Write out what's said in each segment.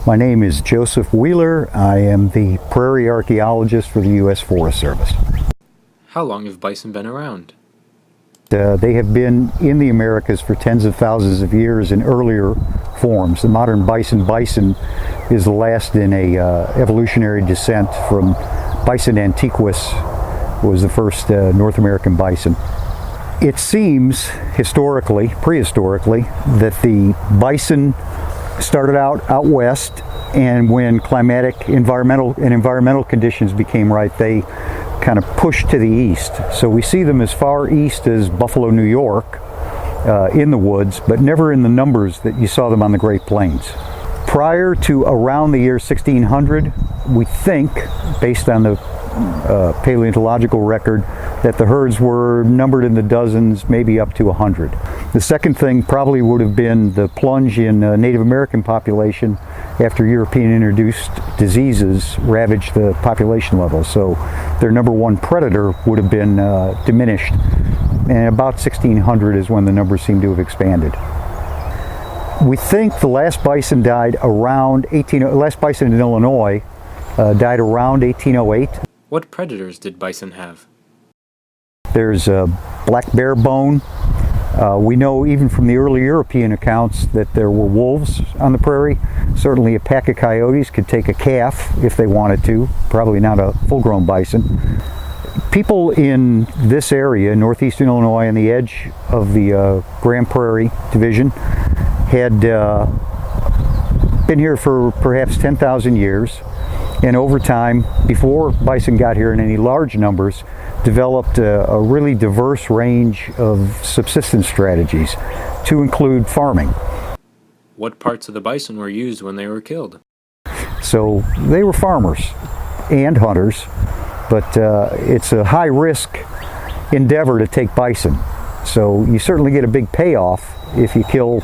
My name is Joseph Wheeler. I am the Prairie archaeologist for the U.S. Forest Service. How long have bison been around? They have been in the Americas for tens of thousands of years in earlier forms. The modern bison is the last in a evolutionary descent from Bison antiquus, was the first North American bison. It seems prehistorically, that the bison started out west, and when environmental conditions became right, they kind of pushed to the east. So we see them as far east as Buffalo, New York, in the woods, but never in the numbers that you saw them on the Great Plains. Prior to around the year 1600, we think, based on the paleontological record, that the herds were numbered in the dozens, maybe up to 100. The second thing probably would have been the plunge in Native American population after European introduced diseases ravaged the population level. So their number one predator would have been diminished. And about 1600 is when the numbers seem to have expanded. We think the last bison died around last bison in Illinois died around 1808. What predators did bison have? There's black bear bone. We know even from the early European accounts that there were wolves on the prairie. Certainly a pack of coyotes could take a calf if they wanted to, probably not a full-grown bison. People in this area, northeastern Illinois, on the edge of the Grand Prairie Division, had been here for perhaps 10,000 years, and over time, before bison got here in any large numbers, developed a really diverse range of subsistence strategies, to include farming. What parts of the bison were used when they were killed? So they were farmers and hunters, but it's a high-risk endeavor to take bison. So you certainly get a big payoff if you kill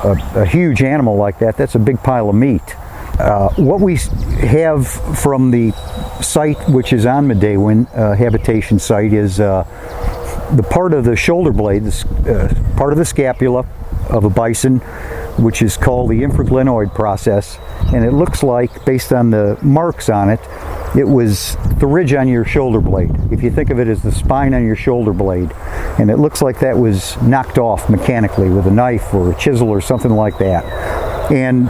a huge animal like that. That's a big pile of meat. What we have from the site, which is on Midewin, habitation site, is the part of the shoulder blade, part of the scapula of a bison, which is called the infraglenoid process. And it looks like, based on the marks on it, it was the ridge on your shoulder blade. If you think of it as the spine on your shoulder blade. And it looks like that was knocked off mechanically with a knife or a chisel or something like that. And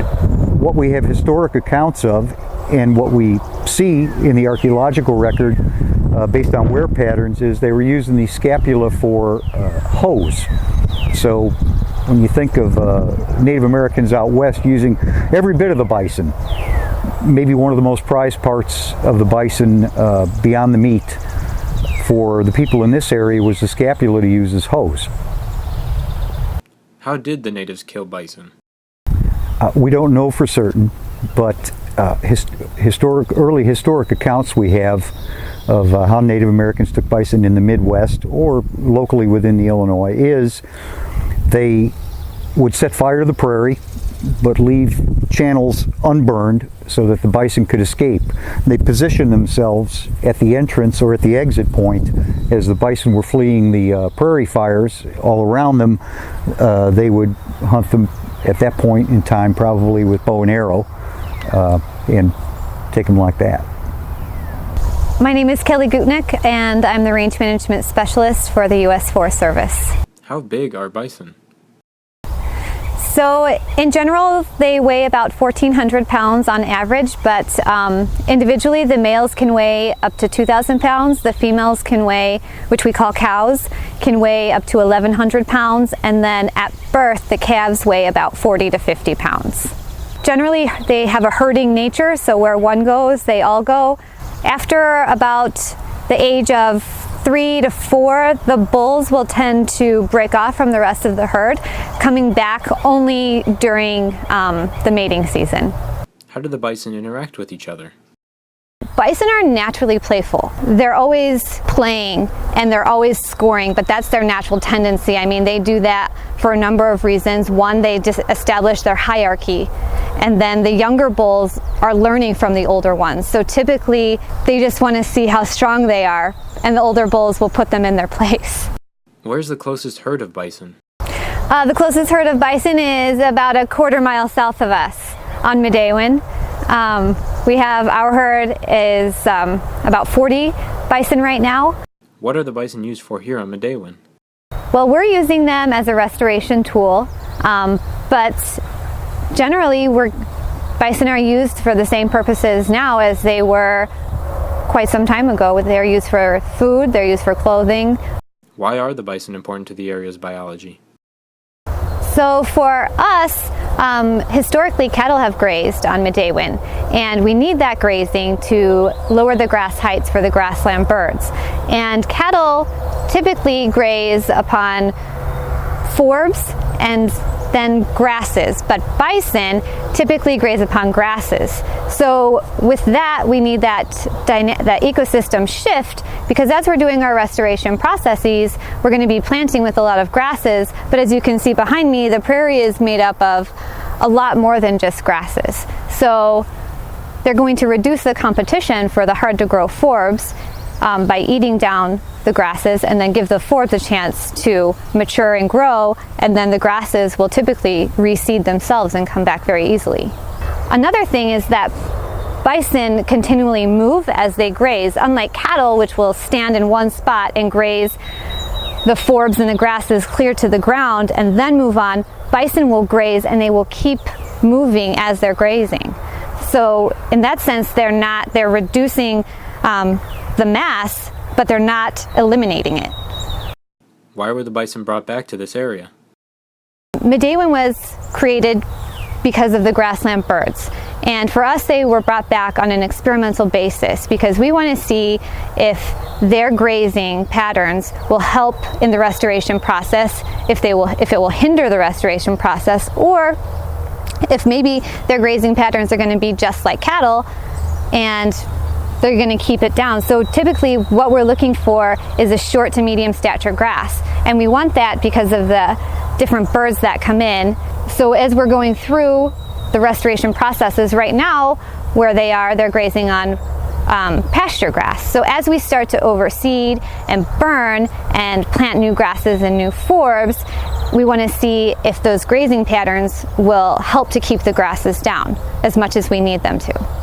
what we have historic accounts of, and what we see in the archaeological record based on wear patterns, is they were using the scapula for hose. So when you think of Native Americans out west using every bit of the bison, maybe one of the most prized parts of the bison beyond the meat for the people in this area was the scapula to use as hose. How did the natives kill bison? We don't know for certain, but early historic accounts we have of how Native Americans took bison in the Midwest or locally within the Illinois is they would set fire to the prairie but leave channels unburned so that the bison could escape. They positioned themselves at the entrance or at the exit point as the bison were fleeing the prairie fires all around them. They would hunt them at that point in time, probably with bow and arrow, and take them like that. My name is Kelly Gutknecht, and I'm the Range Management Specialist for the U.S. Forest Service. How big are bison? So in general, they weigh about 1,400 pounds on average, but individually the males can weigh up to 2,000 pounds. The females can weigh, which we call cows, can weigh up to 1,100 pounds, and then at birth the calves weigh about 40 to 50 pounds. Generally they have a herding nature, so where one goes, they all go. After about the age of 3 to 4, the bulls will tend to break off from the rest of the herd, coming back only during the mating season. How do the bison interact with each other? Bison are naturally playful. They're always playing and they're always scoring, but that's their natural tendency. I mean, they do that for a number of reasons. One, they just establish their hierarchy, and then the younger bulls are learning from the older ones. So typically, they just want to see how strong they are, and the older bulls will put them in their place. Where's the closest herd of bison? The closest herd of bison is about a quarter mile south of us. on Midewin. We have, our herd is about 40 bison right now. What are the bison used for here on Midewin? Well, we're using them as a restoration tool, but generally bison are used for the same purposes now as they were quite some time ago. They're used for food, they're used for clothing. Why are the bison important to the area's biology? So for us, historically cattle have grazed on Midewin, and we need that grazing to lower the grass heights for the grassland birds. And cattle typically graze upon forbs and then grasses, but bison typically graze upon grasses. So with that, we need that ecosystem shift, because as we're doing our restoration processes, we're going to be planting with a lot of grasses, but as you can see behind me, the prairie is made up of a lot more than just grasses. So they're going to reduce the competition for the hard to grow forbs by eating down the grasses, and then give the forbs a chance to mature and grow, and then the grasses will typically reseed themselves and come back very easily. Another thing is that bison continually move as they graze, unlike cattle, which will stand in one spot and graze the forbs and the grasses clear to the ground and then move on. Bison will graze and they will keep moving as they're grazing. So in that sense, they're reducing the mass, but they're not eliminating it. Why were the bison brought back to this area? Midewin was created because of the grassland birds. And for us, they were brought back on an experimental basis because we want to see if their grazing patterns will help in the restoration process, if it will hinder the restoration process, or if maybe their grazing patterns are going to be just like cattle and they're going to keep it down. So typically what we're looking for is a short to medium stature grass, and we want that because of the different birds that come in. So as we're going through the restoration processes right now, where they're grazing on pasture grass. So as we start to overseed and burn and plant new grasses and new forbs, we want to see if those grazing patterns will help to keep the grasses down as much as we need them to.